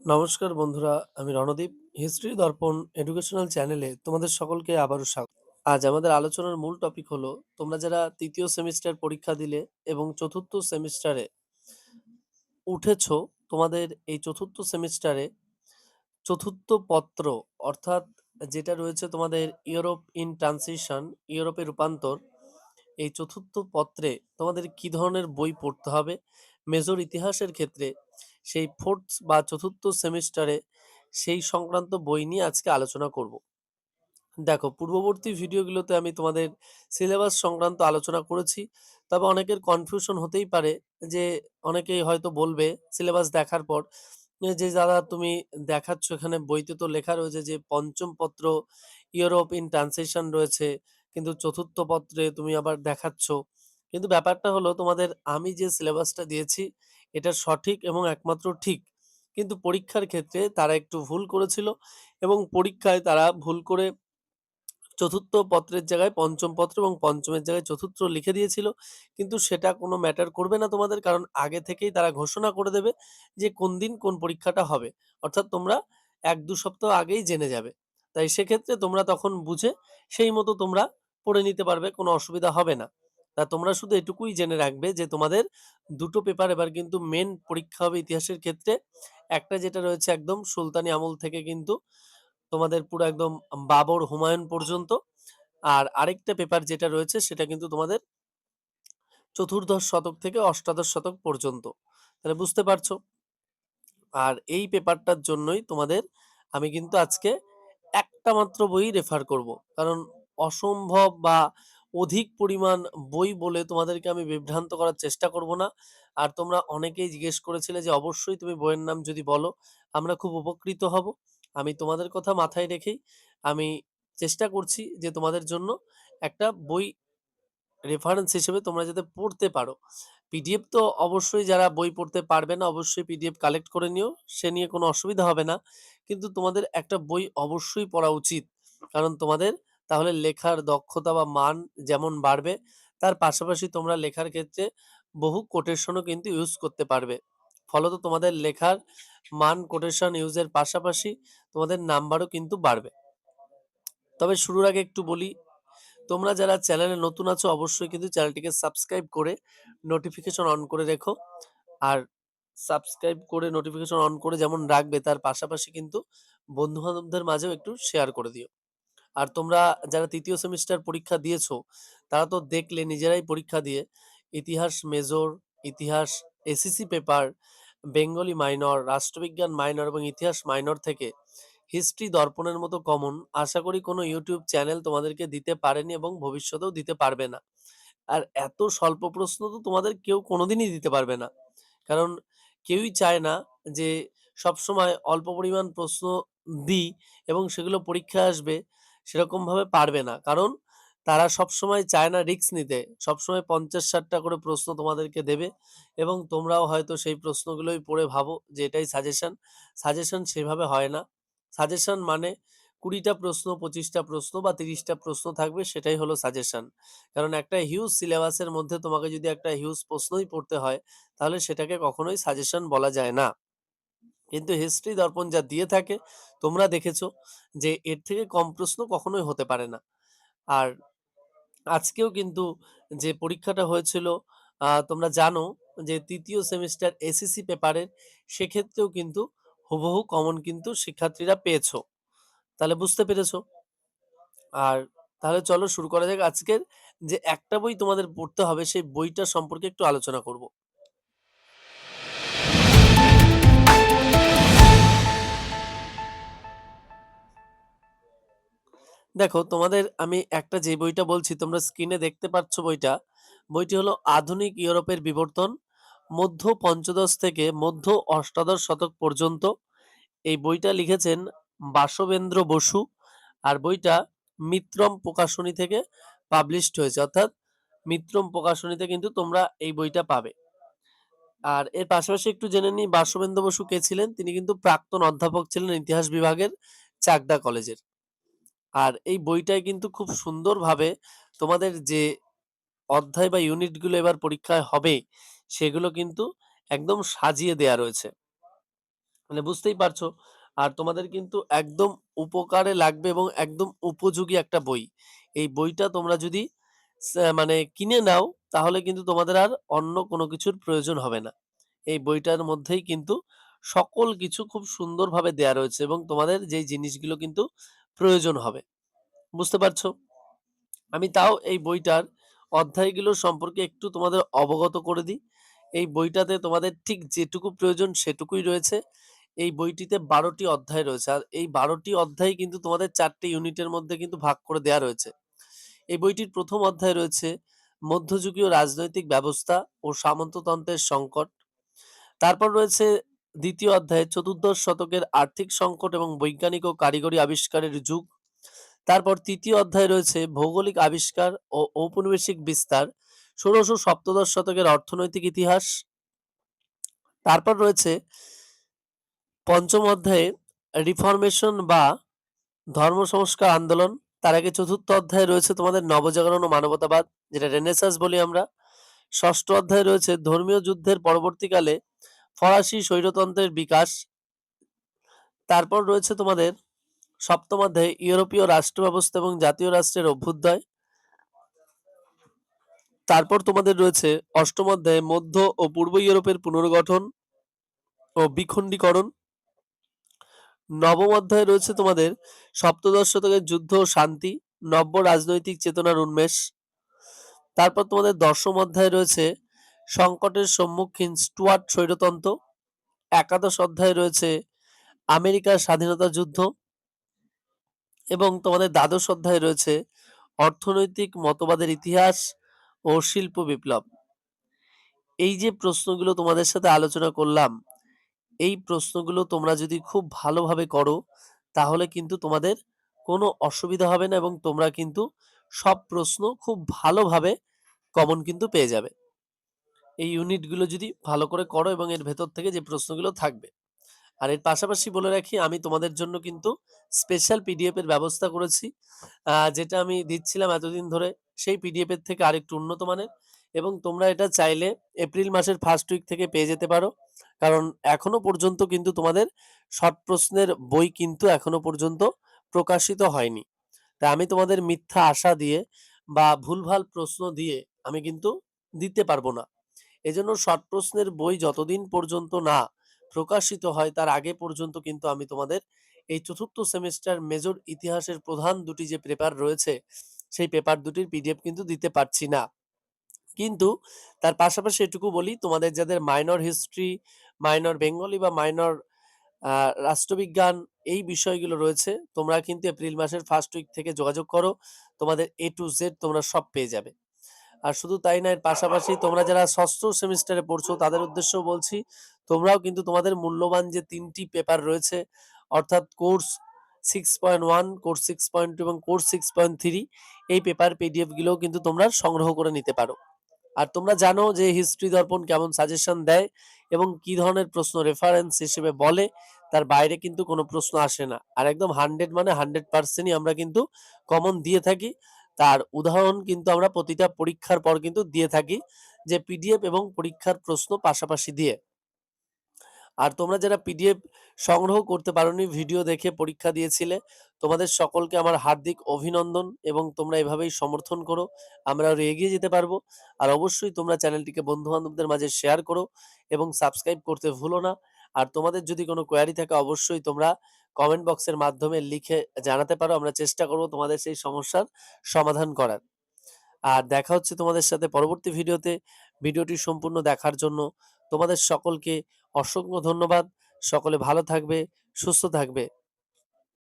নমস্কার বন্ধুরা, আমি রণদীপ। হিস্ট্রি দর্পণ এডুকেশনাল চ্যানেলে তোমাদের সকলকে আবারও স্বাগত। আজ আমাদের আলোচনার মূল টপিক হলো, তোমরা যারা তৃতীয় সেমিস্টার পরীক্ষা দিলে এবং চতুর্থ সেমিস্টারে উঠেছো, তোমাদের এই চতুর্থ সেমিস্টারে চতুর্থ পত্র অর্থাৎ যেটা রয়েছে তোমাদের ইউরোপ ইন ট্রানজিশন, ইউরোপে রূপান্তর, এই চতুর্থ পত্রে তোমাদের কি ধরনের বই পড়তে হবে মেজর ইতিহাসের ক্ষেত্রে, সেই ফোর্থ বা চতুর্থ সেমিস্টারে সেই সংক্রান্ত বই নিয়ে আজকে আলোচনা করব। দেখো, পূর্ববর্তী ভিডিওগুলোতে আমি তোমাদের সিলেবাস সংক্রান্ত আলোচনা করেছি, তবে অনেকের কনফিউশন হতেই পারে যে অনেকেই হয়তো বলবে সিলেবাস দেখার পর যে দাদা তুমি দেখাচ্ছ এখানে বইতে তো লেখা রয়েছে যে পঞ্চম পত্র ইউরোপ ইন ট্রান্সলেশন রয়েছে, কিন্তু চতুর্থ পত্রে তুমি আবার দেখাচ্ছ। কিন্তু ব্যাপারটা হলো, তোমাদের আমি যে সিলেবাসটা দিয়েছি এটা সঠিক এবং একমাত্র ঠিক, কিন্তু পরীক্ষার ক্ষেত্রে তারা একটু ভুল করেছিল এবং পরীক্ষায় তারা ভুল করে চতুর্থ পত্রের জায়গায় পঞ্চম পত্র এবং পঞ্চমের জায়গায় চতুর্থ লিখে দিয়েছিল। কিন্তু সেটা কোনো ম্যাটার করবে না তোমাদের, কারণ আগে থেকেই তারা ঘোষণা করে দেবে যে কোন দিন কোন পরীক্ষাটা হবে, অর্থাৎ তোমরা 1-2 সপ্তাহ আগেই জেনে যাবে। তাই সেক্ষেত্রে তোমরা তখন বুঝে সেই মতো তোমরা পড়ে নিতে পারবে, কোনো অসুবিধা হবে না। তা তোমরা শুধু এটুকুই জেনে রাখবে যে তোমাদের দুটো পেপার এবার কিন্তু মেন পরীক্ষা হবে ইতিহাসের ক্ষেত্রে। একটা যেটা রয়েছে একদম সুলতানি আমল থেকে কিন্তু তোমাদের পুরো একদম বাবর হুমায়ুন পর্যন্ত, আর আরেকটা পেপার যেটা রয়েছে সেটা কিন্তু তোমাদের চতুর্দশ শতক থেকে অষ্টাদশ শতক পর্যন্ত। তাহলে বুঝতে পারছো। আর এই পেপারটার জন্যই তোমাদের আমি কিন্তু আজকে একটা মাত্র বই রেফার করব, কারণ অসম্ভব বা অধিক পরিমাণ বই বলে তোমাদেরকে আমি বিভ্রান্ত করার চেষ্টা করব না। আর তোমরা অনেকেই জিজ্ঞেস করেছিলে যে অবশ্যই তুমি বইয়ের নাম যদি বলো আমরা খুব উপকৃত হব। আমি তোমাদের কথা মাথায় রেখেই আমি চেষ্টা করছি যে তোমাদের জন্য একটা বই রেফারেন্স হিসেবে তোমরা যাতে পড়তে পারো। পিডিএফ তো অবশ্যই, যারা বই পড়তে পারবে না অবশ্যই পিডিএফ কালেক্ট করে নিও, সে নিয়ে কোনো অসুবিধা হবে না। কিন্তু তোমাদের একটা বই অবশ্যই পড়া উচিত, কারণ তোমাদের তাহলে লেখার দক্ষতা বা মান যেমন বাড়বে, তার পাশাপাশি তোমরা লেখার ক্ষেত্রে বহু কোটেশনও কিন্তু ইউজ করতে পারবে। ফলত তোমাদের লেখার মান কোটেশন ইউজের পাশাপাশি তোমাদের নাম্বারও কিন্তু বাড়বে। তবে শুরুর আগে একটু বলি, তোমরা যারা চ্যানেলে নতুন আছো অবশ্যই কিন্তু চ্যানেলটিকে সাবস্ক্রাইব করে নোটিফিকেশন অন করে রেখো। আর সাবস্ক্রাইব করে নোটিফিকেশন অন করে যেমন রাখবে, তার পাশাপাশি কিন্তু বন্ধু বান্ধবদের মাঝেও একটু শেয়ার করে দিও। আর তোমরা যারা তৃতীয় সেমিস্টার পরীক্ষা দিয়েছো তারা তো দেখলে নিজেরাই পরীক্ষা দিয়ে ইতিহাস মেজর, ইতিহাস এসিসি পেপার, বেঙ্গলি মাইনর, রাষ্ট্রবিজ্ঞান মাইনর এবং ইতিহাস মাইনর থেকে হিস্ট্রি দর্পণের মতো কমন আশা করি কোনো ইউটিউব চ্যানেল তোমাদেরকে দিতে পারেনি এবং ভবিষ্যতেও দিতে পারবে না। আর এত স্বল্প প্রশ্ন তো তোমাদের কেউ কোনোদিনই দিতে পারবে না, কারণ কেউই চায় না যে সবসময় অল্প পরিমাণ প্রশ্ন দিই এবং সেগুলো পরীক্ষায় আসবে, সেরকমভাবে পারবে না। কারণ তারা সবসময় চায় না রিস্ক নিতে, সবসময় 50-60টা করে প্রশ্ন তোমাদেরকে দেবে এবং তোমরাও হয়তো সেই প্রশ্নগুলোই পড়ে ভাবো যে এটাই সাজেশন। সাজেশন সেভাবে হয় না। সাজেশন মানে 20টা প্রশ্ন, 25টা প্রশ্ন বা 30টা প্রশ্ন থাকবে, সেটাই হলো সাজেশন। কারণ একটা হিউজ সিলেবাসের মধ্যে তোমাকে যদি একটা হিউজ প্রশ্নই পড়তে হয়, তাহলে সেটাকে কখনোই সাজেশন বলা যায় না। কিন্তু হিস্ট্রি দর্পণ যা দিয়ে থাকে তোমরা দেখেছো যে এর থেকে কম প্রশ্ন কখনোই হতে পারে না। আর আজকেও কিন্তু যে পরীক্ষাটা হয়েছিল, তোমরা জানো যে তৃতীয় সেমিস্টার এসিসি পেপারের, সেক্ষেত্রেও কিন্তু হুবহু কমন কিন্তু শিক্ষার্থীরা পেয়েছো। তাহলে বুঝতে পেরেছো। আর তাহলে চলো শুরু করা যাক। আজকের যে একটা বই তোমাদের পড়তে হবে সেই বইটা সম্পর্কে একটু আলোচনা করব। দেখো, তোমাদের আমি একটা যে বইটা বলছি তোমরা স্ক্রিনে দেখতে পাচ্ছ বইটা, বইটি হলো আধুনিক ইউরোপের বিবর্তন, মধ্য পঞ্চদশ থেকে মধ্য অষ্টাদশ শতক পর্যন্ত। এই বইটা লিখেছেন বাসবেন্দ্র বসু, আর বইটা মিত্রম প্রকাশনী থেকে পাবলিশড হয়েছে, অর্থাৎ মিত্রম প্রকাশনীতে কিন্তু তোমরা এই বইটা পাবে। আর এর পাশাপাশি একটু জেনে নিই বাসবেন্দ্র বসু কে ছিলেন। তিনি কিন্তু প্রাক্তন অধ্যাপক ছিলেন ইতিহাস বিভাগের, চাকদা কলেজের। আর এই বইটায় কিন্তু খুব সুন্দরভাবে তোমাদের যে অধ্যায় বা ইউনিটগুলো এবার পরীক্ষায় হবে সেগুলো কিন্তু একদম সাজিয়ে দেয়া রয়েছে। মানে বুঝতেই পারছো। আর তোমাদের কিন্তু একদম উপকারে লাগবে এবং একদম উপযোগী একটা বই। এই বইটা তোমরা যদি মানে কিনে নাও তাহলে কিন্তু তোমাদের আর অন্য কোনো কিছুর প্রয়োজন হবে না। এই বইটার মধ্যেই কিন্তু সকল কিছু খুব সুন্দরভাবে দেয়া রয়েছে এবং তোমাদের যেই জিনিসগুলো কিন্তু প্রয়োজন হবে। বুঝতে পারছো? আমি তাও এই বইটার অধ্যায়গুলো সম্পর্কে একটু তোমাদের অবগত করে দিই। এই বইটাতে তোমাদের ঠিক যেটুকু প্রয়োজন সেটুকুই রয়েছে। এই বইটিতে ১২ টি অধ্যায় রয়েছে। আর এই ১২ টি অধ্যায় কিন্তু তোমাদের ৪ টি ইউনিটের মধ্যে কিন্তু ভাগ করে দেয়া রয়েছে। এই বইটির ১ম অধ্যায় রয়েছে মধ্যযুগীয় রাজনৈতিক ব্যবস্থা ও সামন্ততন্ত্রের সংকট। তারপর রয়েছে ২য় অধ্যায়ে চতুর্দশ শতকের আর্থিক সংকট এবং বৈজ্ঞানিক ও কারিগরি আবিষ্কারের যুগ। তারপর ৩য় অধ্যায়ে রয়েছে ভৌগোলিক আবিষ্কার ও ঔপনিবেশিক বিস্তার, ষোড়শ ও সপ্তদশ শতকের অর্থনৈতিক ইতিহাস। তারপর রয়েছে ৫ম অধ্যায়ে রিফর্মেশন বা ধর্ম সংস্কার আন্দোলন। তার আগে ৪র্থ অধ্যায়ে রয়েছে তোমাদের নবজাগরণ ও মানবতাবাদ, যেটা রেনেসাঁস বলি আমরা। ৬ষ্ঠ অধ্যায়ে রয়েছে ধর্মীয় যুদ্ধের পরবর্তীকালে ফরাসি স্বৈরতন্ত্রের বিকাশ। তারপর রয়েছে তোমাদের ৭ম অধ্যায়ে ইউরোপীয় রাষ্ট্র ব্যবস্থা এবং জাতীয় রাষ্ট্রের অভ্যুদয়। তারপর তোমাদের রয়েছে ৮ম অধ্যায়ে মধ্য ও পূর্ব ইউরোপের পুনর্গঠন ও বিখণ্ডীকরণ। ৯ম অধ্যায়ে রয়েছে তোমাদের সপ্তদশ শতকের যুদ্ধ ও শান্তি, নব্য রাজনৈতিক চেতনার উন্মেষ। তারপর তোমাদের ১০ম অধ্যায়ে রয়েছে সংকটের সম্মুখীন স্টুয়ার্ট স্বৈরতন্ত্র। একাদশ অধ্যায়ে রয়েছে আমেরিকার স্বাধীনতা যুদ্ধ এবং তোমাদের দ্বাদশ অধ্যায়ে রয়েছে অর্থনৈতিক মতবাদের ইতিহাস ও শিল্প বিপ্লব। এই যে প্রশ্নগুলো তোমাদের সাথে আলোচনা করলাম, এই প্রশ্নগুলো তোমরা যদি খুব ভালোভাবে করো তাহলে কিন্তু তোমাদের কোনো অসুবিধা হবে না এবং তোমরা কিন্তু সব প্রশ্ন খুব ভালোভাবে কমন কিন্তু পেয়ে যাবে। এই ইউনিটগুলো যদি ভালো করে করো এবং এর ভেতর থেকে যে প্রশ্নগুলো থাকবে। আর এর পাশাপাশি বলে রাখি আমি তোমাদের জন্য কিন্তু স্পেশাল পিডিএফ এর ব্যবস্থা করেছি। যেটা আমি দিচ্ছিলাম এতদিন ধরে সেই পিডিএফ এর থেকে আরেকটু উন্নত মানের এবং তোমরা এটা চাইলে এপ্রিল মাসের ফার্স্ট উইক থেকে পেয়ে যেতে পারো। কারণ এখনো পর্যন্ত কিন্তু তোমাদের শর্ট প্রশ্নের বই কিন্তু এখনো পর্যন্ত প্রকাশিত হয়নি। তাই আমি তোমাদের মিথ্যা আশা দিয়ে বা ভুলভাল প্রশ্ন দিয়ে আমি কিন্তু দিতে পারবো না। এজন্য শর্ট প্রশ্নের বই যতদিন পর্যন্ত না প্রকাশিত হয় তার আগে পর্যন্ত কিন্তু আমি তোমাদের এই ৪র্থ সেমেস্টার মেজর ইতিহাসের প্রধান দুটি যে পেপার রয়েছে সেই পেপার দুটির পিডিএফ কিন্তু দিতে পারছি না। কিন্তু তার পাশাপাশি এটুকু বলি তোমাদের যাদের মাইনর হিস্ট্রি, মাইনর বেঙ্গলি বা মাইনর রাষ্ট্রবিজ্ঞান এই বিষয়গুলো রয়েছে তোমরা কিন্তু এপ্রিল মাসের ফার্স্ট উইক থেকে যোগাযোগ করো। তোমাদের A to Z তোমরা সব পেয়ে যাবে। আর শুধু তাই না, এর পাশাপাশি তোমরা যারা ষষ্ঠ সেমিস্টারে পড়ছো তাদের উদ্দেশ্যেও বলছি তোমরাও কিন্তু তোমাদের মূল্যবান যে ৩টি পেপার রয়েছে অর্থাৎ কোর্স 6.1, কোর্স 6.2 এবং কোর্স 6.3 এই পেপার পিডিএফ গুলোও কিন্তু তোমরা সংগ্রহ করে নিতে পারো। আর তোমরা জানো যে হিস্ট্রি দর্পণ কেমন সাজেশন দেয় এবং কি ধরনের প্রশ্ন রেফারেন্স হিসেবে বলে, তার বাইরে কিন্তু কোনো প্রশ্ন আসে না। আর একদম 100 মানে 100%ই আমরা কিন্তু কমন দিয়ে থাকি। তার উদাহরণ কিন্তু আমরা প্রতিটা পরীক্ষার পর কিন্তু দিয়ে থাকি যে পিডিএফ এবং পরীক্ষার প্রশ্ন পাশাপাশি দিয়ে। আর তোমরা যারা পিডিএফ সংগ্রহ করতে পারোনি, ভিডিও দেখে পরীক্ষা দিয়েছিলে, তোমাদের সকলকে আমার হার্দিক অভিনন্দন এবং তোমরা এভাবেই সমর্থন করো। আমরা আরো এগিয়ে যেতে পারবো। আর অবশ্যই তোমরা চ্যানেলটিকে বন্ধু-বান্ধবদের মাঝে শেয়ার করো এবং সাবস্ক্রাইব করতে ভুলো না। আর তোমাদের যদি কোনো কোয়েরি থাকে অবশ্যই তোমরা কমেন্ট বক্সের মাধ্যমে লিখে জানাতে পারো। আমরা চেষ্টা করব তোমাদের সেই সমস্যার সমাধান করার। আর দেখা হচ্ছে তোমাদের সাথে পরবর্তী ভিডিওতে। ভিডিওটি সম্পূর্ণ দেখার জন্য তোমাদের সকলকে অসংখ্য ধন্যবাদ। সকলে ভালো থাকবে, সুস্থ থাকবে।